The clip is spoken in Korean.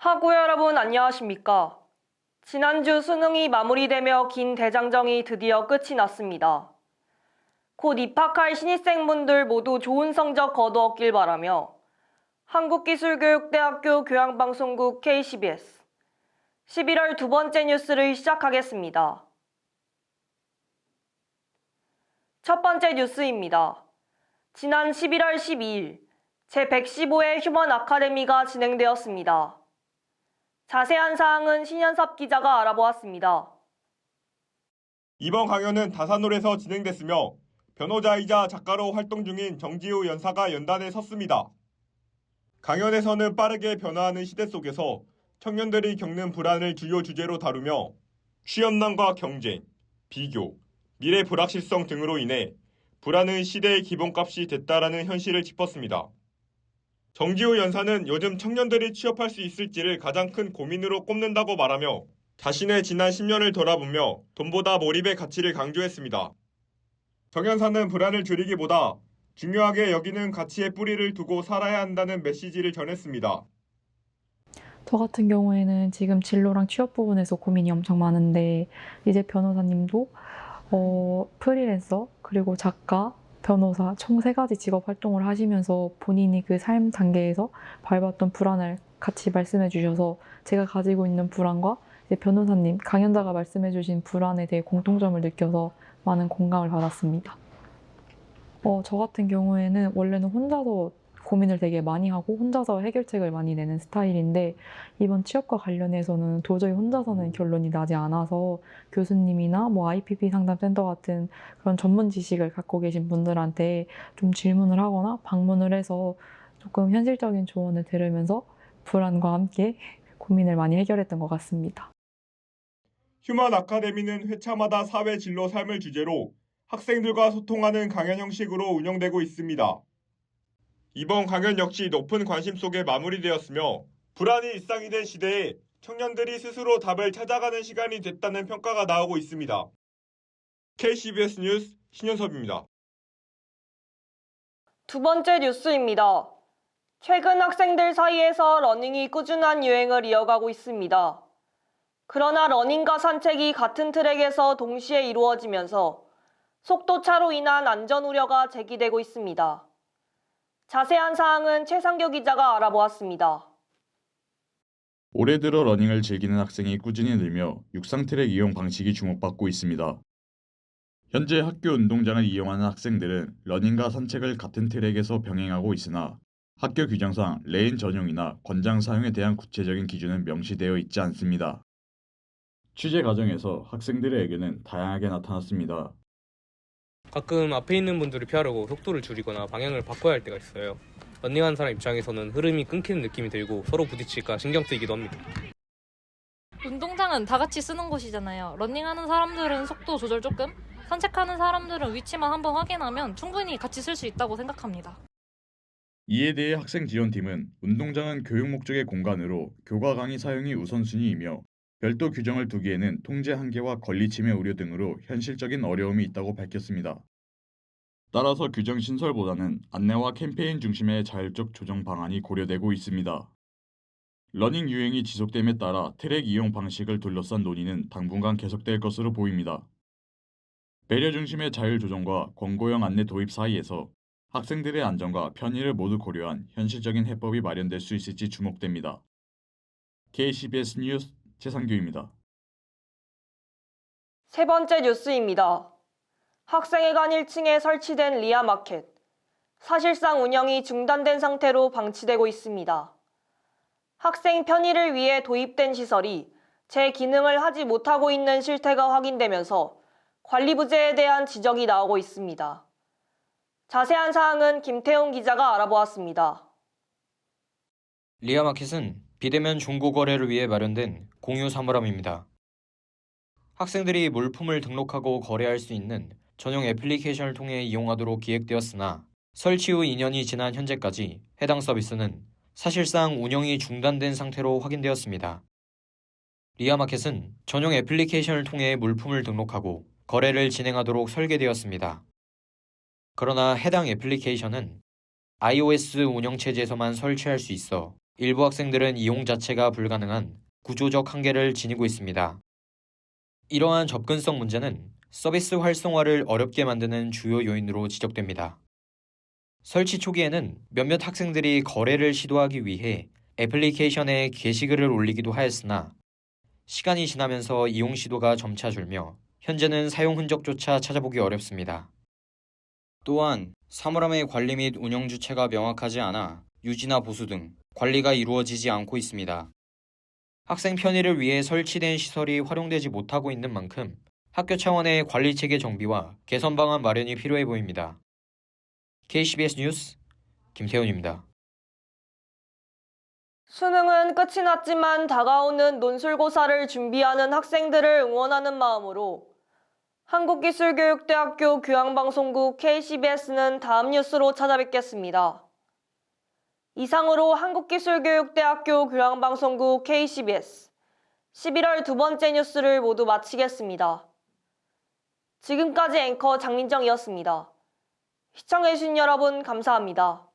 학우 여러분 안녕하십니까? 지난주 수능이 마무리되며 긴 대장정이 드디어 끝이 났습니다. 곧 입학할 신입생분들 모두 좋은 성적 거두었길 바라며 한국기술교육대학교 교양방송국 KCBS 11월 두 번째 뉴스를 시작하겠습니다. 첫 번째 뉴스입니다. 지난 11월 12일 제115회 휴먼 아카데미가 진행되었습니다. 자세한 사항은 신현섭 기자가 알아보았습니다. 이번 강연은 다산홀에서 진행됐으며 변호자이자 작가로 활동 중인 정지우 연사가 연단에 섰습니다. 강연에서는 빠르게 변화하는 시대 속에서 청년들이 겪는 불안을 주요 주제로 다루며 취업난과 경쟁, 비교, 미래 불확실성 등으로 인해 불안은 시대의 기본값이 됐다라는 현실을 짚었습니다. 정지우 연사는 요즘 청년들이 취업할 수 있을지를 가장 큰 고민으로 꼽는다고 말하며 자신의 지난 10년을 돌아보며 돈보다 몰입의 가치를 강조했습니다. 정 연사는 불안을 줄이기보다 중요하게 여기는 가치에 뿌리를 두고 살아야 한다는 메시지를 전했습니다. 저 같은 경우에는 지금 진로랑 취업 부분에서 고민이 엄청 많은데 이제 변호사님도 프리랜서 그리고 작가, 변호사 총 3가지 직업 활동을 하시면서 본인이 그 삶 단계에서 밟았던 불안을 같이 말씀해 주셔서 제가 가지고 있는 불안과 이제 변호사님, 강연자가 말씀해 주신 불안에 대해 공통점을 느껴서 많은 공감을 받았습니다. 저 같은 경우에는 원래는 혼자서 고민을 되게 많이 하고 혼자서 해결책을 많이 내는 스타일인데 이번 취업과 관련해서는 도저히 혼자서는 결론이 나지 않아서 교수님이나 IPP 상담센터 같은 그런 전문 지식을 갖고 계신 분들한테 좀 질문을 하거나 방문을 해서 조금 현실적인 조언을 들으면서 불안과 함께 고민을 많이 해결했던 것 같습니다. 휴먼 아카데미는 회차마다 사회 진로 삶을 주제로 학생들과 소통하는 강연 형식으로 운영되고 있습니다. 이번 강연 역시 높은 관심 속에 마무리되었으며 불안이 일상이 된 시대에 청년들이 스스로 답을 찾아가는 시간이 됐다는 평가가 나오고 있습니다. KCBS 뉴스 신현섭입니다. 두 번째 뉴스입니다. 최근 학생들 사이에서 러닝이 꾸준한 유행을 이어가고 있습니다. 그러나 러닝과 산책이 같은 트랙에서 동시에 이루어지면서 속도차로 인한 안전 우려가 제기되고 있습니다. 자세한 사항은 최상규 기자가 알아보았습니다. 올해 들어 러닝을 즐기는 학생이 꾸준히 늘며 육상 트랙 이용 방식이 주목받고 있습니다. 현재 학교 운동장을 이용하는 학생들은 러닝과 산책을 같은 트랙에서 병행하고 있으나 학교 규정상 레인 전용이나 권장 사용에 대한 구체적인 기준은 명시되어 있지 않습니다. 취재 과정에서 학생들의 의견은 다양하게 나타났습니다. 가끔 앞에 있는 분들을 피하려고 속도를 줄이거나 방향을 바꿔야 할 때가 있어요. 런닝하는 사람 입장에서는 흐름이 끊기는 느낌이 들고 서로 부딪힐까 신경 쓰이기도 합니다. 운동장은 다 같이 쓰는 곳이잖아요. 러닝하는 사람들은 속도 조절 조금, 산책하는 사람들은 위치만 한번 확인하면 충분히 같이 쓸 수 있다고 생각합니다. 이에 대해 학생 지원팀은 운동장은 교육 목적의 공간으로 교과 강의 사용이 우선순위이며 별도 규정을 두기에는 통제 한계와 권리 침해 우려 등으로 현실적인 어려움이 있다고 밝혔습니다. 따라서 규정 신설보다는 안내와 캠페인 중심의 자율적 조정 방안이 고려되고 있습니다. 러닝 유행이 지속됨에 따라 트랙 이용 방식을 둘러싼 논의는 당분간 계속될 것으로 보입니다. 배려 중심의 자율 조정과 권고형 안내 도입 사이에서 학생들의 안전과 편의를 모두 고려한 현실적인 해법이 마련될 수 있을지 주목됩니다. KCBS 뉴스 최상규입니다. 세 번째 뉴스입니다. 학생회관 1층에 설치된 리아마켓. 사실상 운영이 중단된 상태로 방치되고 있습니다. 학생 편의를 위해 도입된 시설이 제 기능을 하지 못하고 있는 실태가 확인되면서 관리 부재에 대한 지적이 나오고 있습니다. 자세한 사항은 김태훈 기자가 알아보았습니다. 리아마켓은 비대면 중고 거래를 위해 마련된 공유 사물함입니다. 학생들이 물품을 등록하고 거래할 수 있는 전용 애플리케이션을 통해 이용하도록 기획되었으나 설치 후 2년이 지난 현재까지 해당 서비스는 사실상 운영이 중단된 상태로 확인되었습니다. 리아마켓은 전용 애플리케이션을 통해 물품을 등록하고 거래를 진행하도록 설계되었습니다. 그러나 해당 애플리케이션은 iOS 운영체제에서만 설치할 수 있어 일부 학생들은 이용 자체가 불가능한 구조적 한계를 지니고 있습니다. 이러한 접근성 문제는 서비스 활성화를 어렵게 만드는 주요 요인으로 지적됩니다. 설치 초기에는 몇몇 학생들이 거래를 시도하기 위해 애플리케이션에 게시글을 올리기도 하였으나 시간이 지나면서 이용 시도가 점차 줄며 현재는 사용 흔적조차 찾아보기 어렵습니다. 또한 사물함의 관리 및 운영 주체가 명확하지 않아 유지나 보수 등 관리가 이루어지지 않고 있습니다. 학생 편의를 위해 설치된 시설이 활용되지 못하고 있는 만큼 학교 차원의 관리체계 정비와 개선 방안 마련이 필요해 보입니다. KCBS 뉴스 김태훈입니다. 수능은 끝이 났지만 다가오는 논술고사를 준비하는 학생들을 응원하는 마음으로 한국기술교육대학교 교양방송국 KCBS는 다음 뉴스로 찾아뵙겠습니다. 이상으로 한국기술교육대학교 교양방송국 KCBS 11월 두 번째 뉴스를 모두 마치겠습니다. 지금까지 앵커 장민정이었습니다. 시청해주신 여러분 감사합니다.